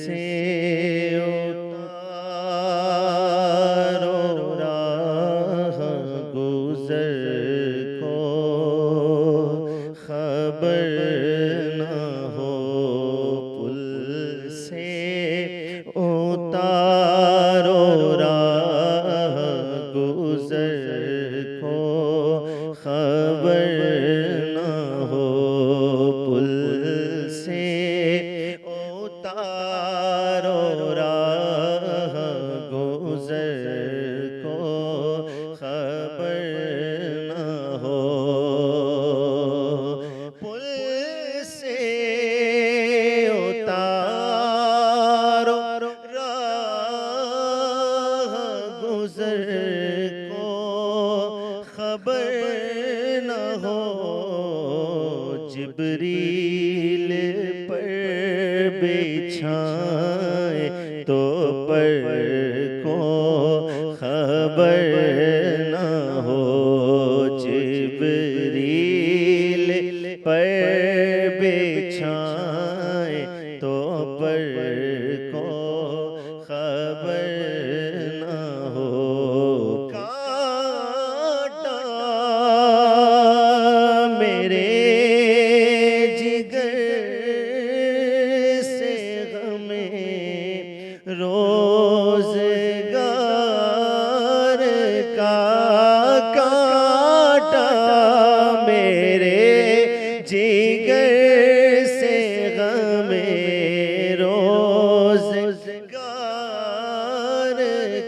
سے اتارو راہ گزر کو، خبر نہ ہو پل سے اتارو راہ گزر کو، خبر نہ ہو پل سے اتارو راہ گزر کو، خبر نہ ہو پل سے اتارو راہ گزر کو، خبر نہ ہو جبریل پر بچھائے تو پر کو، خبر نہ ہو جبریل پر بچھائے تو پر کو، خبر نہ ہو کانٹا میرے جگر سے غمِ روزگار کا، کانٹا میرے جگر سے غمِ روزگار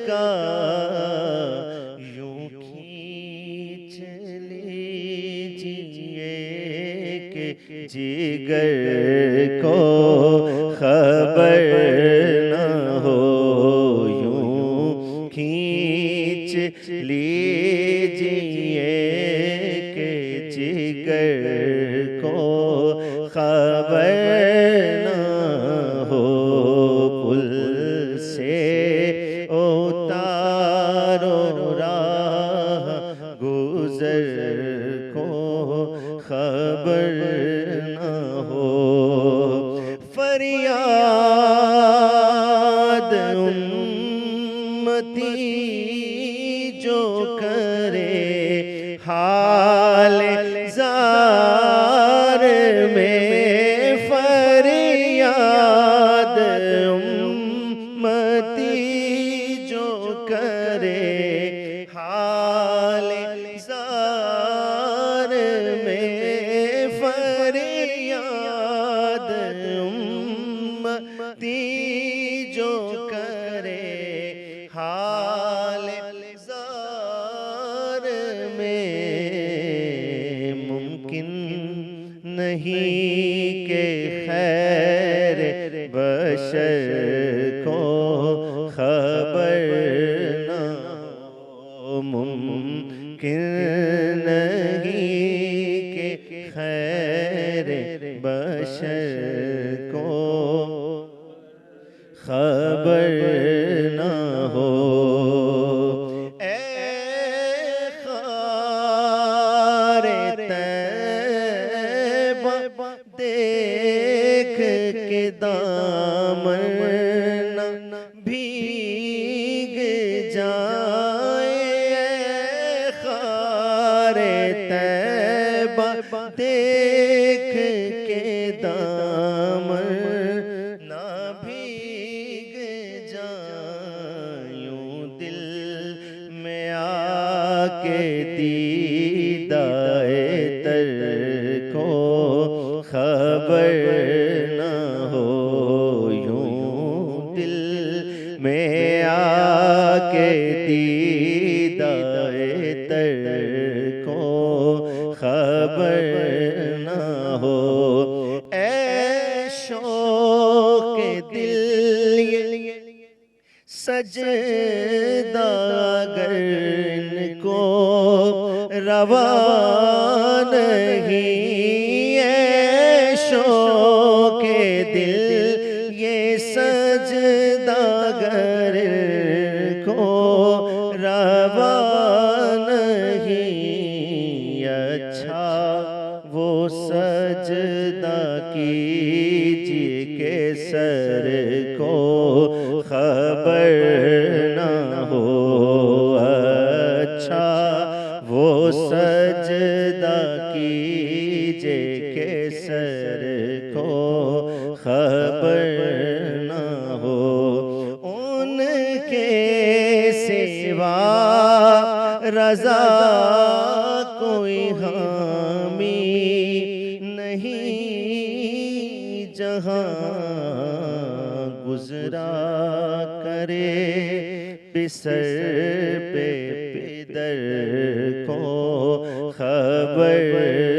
کا، یوں کھینچ لیجیے کہ جگر کو خبر نہ ہو، یوں کھینچ لیجیے کہ جگر کو خبر نہ ہو پل سے اتارو راہ گزر کو، خبر نہ ہو فریاد امتی جو کرے حال زار میں، فریاد امتی جو کرے حال زار میں، فریاد امتی جو کرے حال زار میں، ممکن نہیں کہ خیر بشر کو خبر نہ ہو، ممکن نہیں کہ خیر بشر کو خبر نہ ہو، اے خار طیبہ دیکھ کے دامن نہ بھیگ جائے، اے خار طیبہ دیکھ کے دامن نہ بھیگ جائے، یوں دل میں آ کے دیدائے تر کو خبر نہ ہو، یوں دل میں آ کے دیدائے تر کو خبر نہ ہو، اے شوق دل سجدہ اگر ان کو روا نہیں، اے شوق دل یہ سجدہ اگر ان کو روا نہیں، اچھا وہ سجدہ کیجئے کہ سر کو خبر نہ ہو، اچھا وہ سجدہ کیجے کہ سر کو خبر نہ ہو، ان کے سوا رضا کوئی حامی نہیں، جہاں گزرا کرے بسر پہ پدر کو خبر